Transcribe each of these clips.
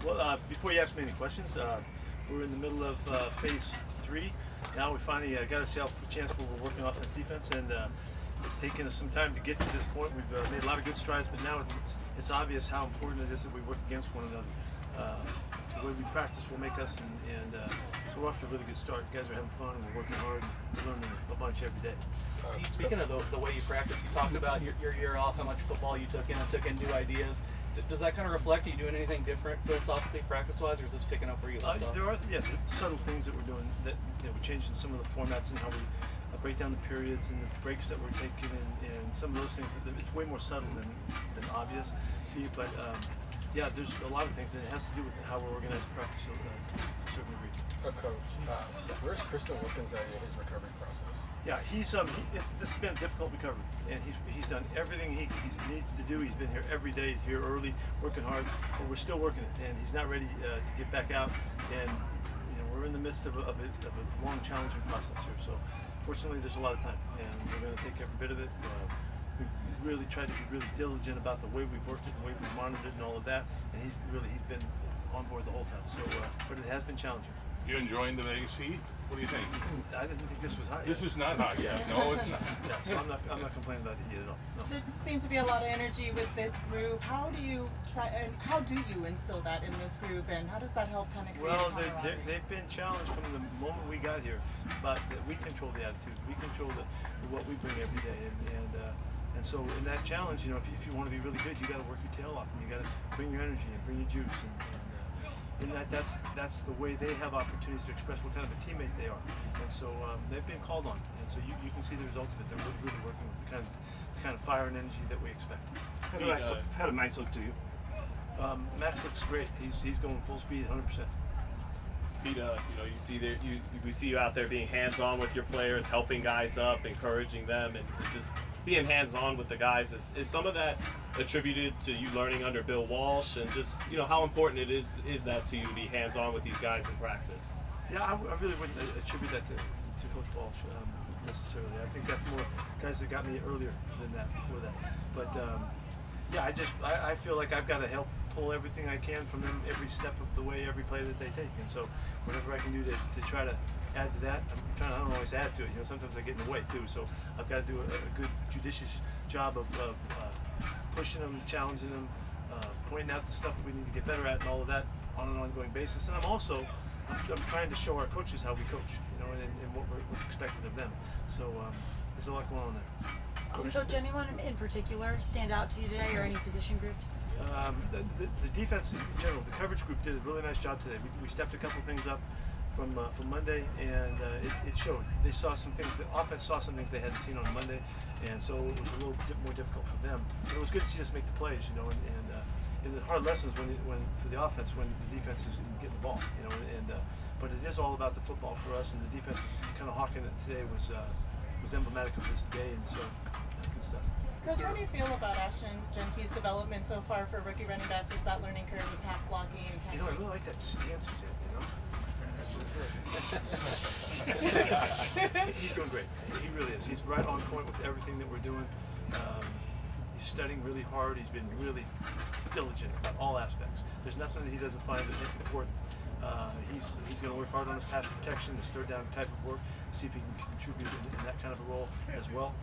Well, before you ask me any questions, we're in the middle of phase 3. Now we finally got ourselves a chance where we're working offense defense, and it's taken us some time to get to this point. We've made a lot of good strides, but now it's obvious how important it is that we work against one another. The way we practice will make us, and so we're off to a really good start. You guys are having fun, and we're working hard, and we're learning a bunch every day. Pete, speaking of the way you practice, you talked about your year off, how much football you took in new ideas. Does that kind of reflect, are you doing anything different philosophically, practice-wise, or is this picking up where you left off? There are subtle things that we're doing that we're changing some of the formats and how we break down the periods and the breaks that we're taking, and some of those things. It's way more subtle than obvious to you, but yeah, there's a lot of things, and it has to do with how we're organized practice to a certain degree. Coach, where's Christian Wilkins at in his recovery process? Yeah, this has been a difficult recovery, and he's done everything he needs to do. He's been here every day. He's here early, working hard, but we're still working it, and he's not ready to get back out. And we're in the midst of a long, challenging process here. So, fortunately, there's a lot of time, and we're going to take every bit of it. We've really tried to be really diligent about the way we've worked it, the way we've monitored it, and all of that. And he's been on board the whole time. So, but it has been challenging. You enjoying the Vegas heat? What do you think? I didn't think this was hot. This is not hot yet. No, it's not. Yeah, so I'm not complaining about the heat at all. No. There seems to be a lot of energy with this group. How do you instill that in this group, and how does that help kind of create a camaraderie? They've been challenged from the moment we got here, but we control the attitude. We control what we bring every day, and so in that challenge, if you want to be really good, you got to work your tail off, and you got to bring your energy and bring your juice, and that's the way they have opportunities to express what kind of a teammate they are. And so they've been called on, and so you can see the result of it. They're really working with the kind of fire and energy that we expect. How did Max look to you? Max looks great. He's going full speed, 100%. Pete, we see you out there being hands-on with your players, helping guys up, encouraging them, and just being hands-on with the guys. Is some of that attributed to you learning under Bill Walsh, and just how important it is that to you to be hands-on with these guys in practice? Yeah, I really wouldn't attribute that to Coach Walsh necessarily. I think that's more guys that got me earlier than that, before that. But yeah, I feel like I've got to help pull everything I can from them every step of the way, every play that they take. And so whatever I can do to try to add to that, I don't always add to it. Sometimes I get in the way too. So I've got to do a good judicious job of pushing them, challenging them, pointing out the stuff that we need to get better at, and all of that on an ongoing basis. And I'm trying to show our coaches how we coach, and what's expected of them. So there's a lot going on there. Coach, anyone in particular stand out to you today, or any position groups? The defense in general, the coverage group did a really nice job today. We stepped a couple things up from Monday, and it showed. They saw some things. The offense saw some things they hadn't seen on Monday, and so it was a little bit more difficult for them. But it was good to see us make the plays, and in the hard lessons when for the offense when the defense is getting the ball, but it is all about the football for us, and the defense kind of hawking it today was emblematic of this day, and so good stuff. Coach, how do you feel about Ashton Genty's development so far for rookie running backs? There's that learning curve with pass blocking and I really like that stance he's in, He's doing great. He really is. He's right on point with everything that we're doing. He's studying really hard. He's been really diligent about all aspects. There's nothing that he doesn't find important. He's going to work hard on his pass protection, his third down type of work, see if he can contribute in that kind of a role as well.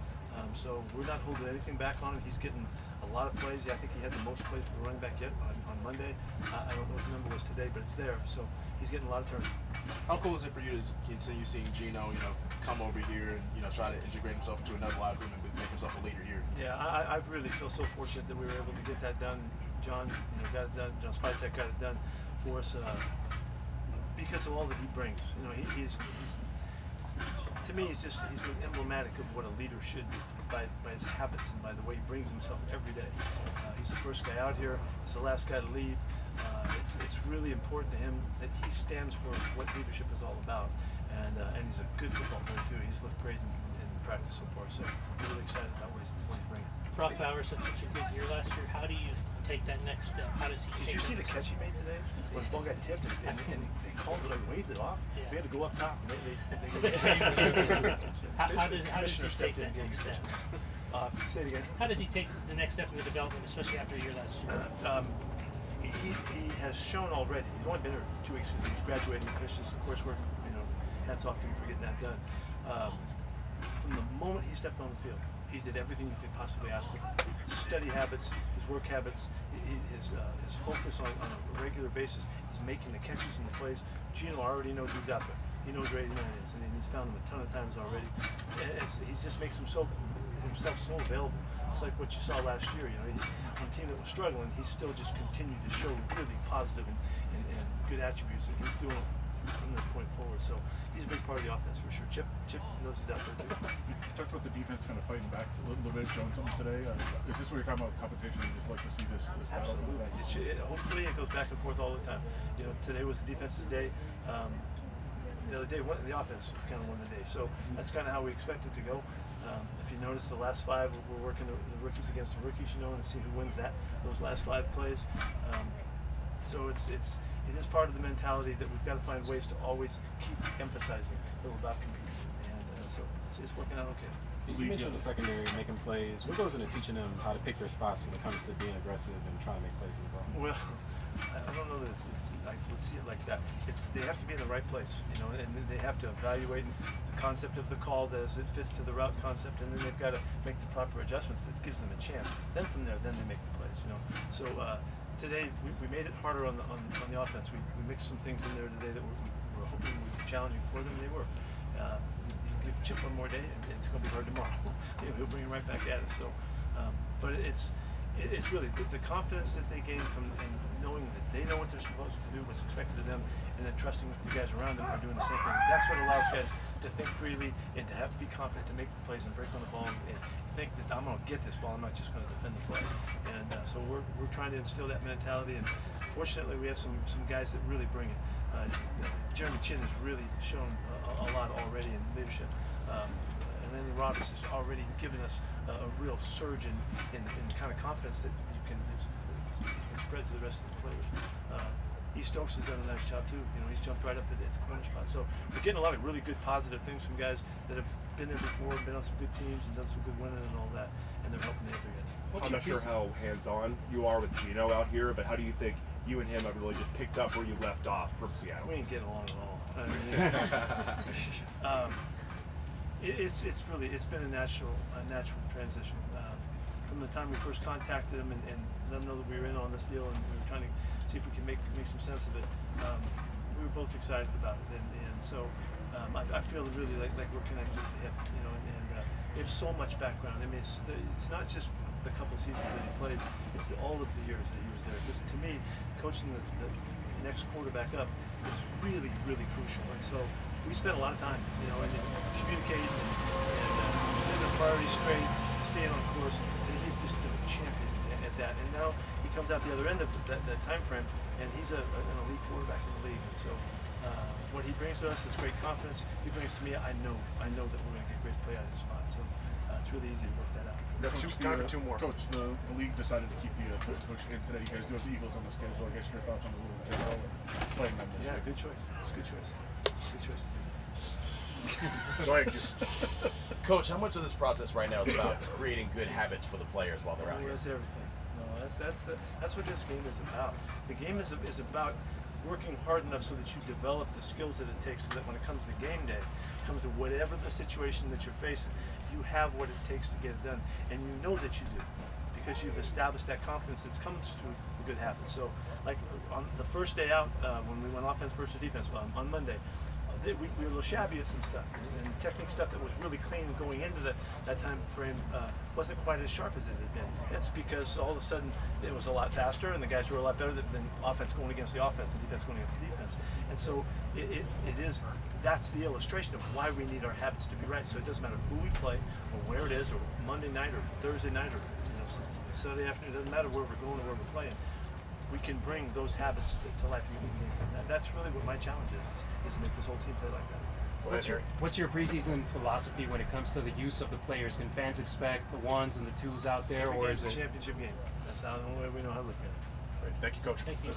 So we're not holding anything back on him. He's getting a lot of plays. Yeah, I think he had the most plays for the running back yet on Monday. I don't know what the number was today, but it's there. So he's getting a lot of turns. How cool is it for you to continue seeing Geno, come over here and try to integrate himself into another locker room and make himself a leader here? Yeah, I really feel so fortunate that we were able to get that done. John, got it done. John Spytek got it done for us because of all that he brings. He's to me, he's been emblematic of what a leader should be by his habits and by the way he brings himself every day. He's the first guy out here. He's the last guy to leave. It's really important to him that he stands for what leadership is all about. And he's a good football player too. He's looked great in practice so far. So I'm really excited about what he's bringing. Brock Bowers had such a good year last year. How do you take that next step? How does he? Did you see the catch he made today? When the ball got tipped and they called it, waved it off. Yeah. We had to go up top. And how does he take that next step? Say it again. How does he take the next step in the development, especially after a year last year? he has shown already. He's only been here 2 weeks because he's graduating, he finishes the coursework. Hats off to him for getting that done. From the moment he stepped on the field, he did everything you could possibly ask of him. His study habits, his work habits, his focus on a regular basis, he's making the catches and the plays. Geno already knows who's out there. He knows where 89 is, and he's found him a ton of times already. And he just makes himself so available. It's like what you saw last year. On a team that was struggling, he still just continued to show really positive and good attributes, and he's doing it from this point forward. So he's a big part of the offense for sure. Chip knows he's out there too. You talked about the defense kind of fighting back a little bit, showing something today. Is this what you're talking about, competition? You just like to see this battle? Absolutely. Hopefully it goes back and forth all the time. Today was the defense's day. The other day, the offense kind of won the day. So that's kind of how we expect it to go. If you notice, the last 5, we're working the rookies against the rookies, and see who wins those last 5 plays. So it is part of the mentality that we've got to find ways to always keep emphasizing that we're about competing, and so it's working out okay. You mentioned the secondary making plays. What goes into teaching them how to pick their spots when it comes to being aggressive and trying to make plays in the ball? Well, I don't know that I would see it like that. They have to be in the right place, and they have to evaluate the concept of the call as it fits to the route concept, and then they've got to make the proper adjustments that gives them a chance. Then from there, then they make the plays, So today we made it harder on the offense. We mixed some things in there today that we were hoping would be challenging for them. And they were. Give Chip one more day, and it's going to be hard tomorrow. He'll bring it right back at us. So, but it's really the confidence that they gain from and knowing that they know what they're supposed to do, what's expected of them, and then trusting that the guys around them are doing the same thing. That's what allows guys to think freely and to be confident to make the plays and break on the ball and think that I'm going to get this ball. I'm not just going to defend the play. And so we're trying to instill that mentality. And fortunately, we have some guys that really bring it. Jeremy Chin has really shown a lot already in leadership. And then Roberts has already given us a real surge in the kind of confidence that you can spread to the rest of the players. Stokes has done a nice job too. He's jumped right up at the corner spot. So we're getting a lot of really good positive things from guys that have been there before, been on some good teams, and done some good winning and all that, and they're helping the other guys. I'm not sure how hands-on you are with Geno out here, but how do you think you and him have really just picked up where you left off from Seattle? We ain't getting along at all. It's been a natural transition. From the time we first contacted him and let him know that we were in on this deal and we were trying to see if we can make some sense of it, we were both excited about it, and so I feel really like we're connected to him, and we have so much background. I mean, it's not just the couple seasons that he played; it's all of the years that he was there. Because to me, coaching the next quarterback up is really, really crucial, and so we spent a lot of time, and communicating and setting the priorities straight, staying on course, and he's just been a champion at that. And now he comes out the other end of that time frame, and he's an elite quarterback in the league. And so what he brings to us is great confidence. He brings to me, I know that we're going to get great play out of his spot. So it's really easy to work that out. Time for 2 more. Coach, the league decided to keep the coach in today. You guys do have the Eagles on the schedule. I guess your thoughts on the rule in general and playing them this year? Good choice. It's a good choice. Good choice. Thank you. Coach, how much of this process right now is about creating good habits for the players while they're out here? That's everything. No, that's what this game is about. The game is about working hard enough so that you develop the skills that it takes so that when it comes to game day, it comes to whatever the situation that you're facing, you have what it takes to get it done. And you know that you do because you've established that confidence that comes through the good habits. So like on the first day out, when we went offense versus defense on Monday, we were a little shabby at some stuff, and technique stuff that was really clean going into that time frame wasn't quite as sharp as it had been. That's because all of a sudden it was a lot faster, and the guys were a lot better than offense going against the offense and defense going against the defense. And so that's the illustration of why we need our habits to be right. So it doesn't matter who we play, or where it is, or Monday night, or Thursday night, or Saturday afternoon. It doesn't matter where we're going or where we're playing. We can bring those habits to life in the game. That's really what my challenge is to make this whole team play like that. What's your preseason philosophy when it comes to the use of the players? Can fans expect the ones and the twos out there, or is it a championship game? That's the only way we know how to look at it. Great. Thank you, Coach. Thank you.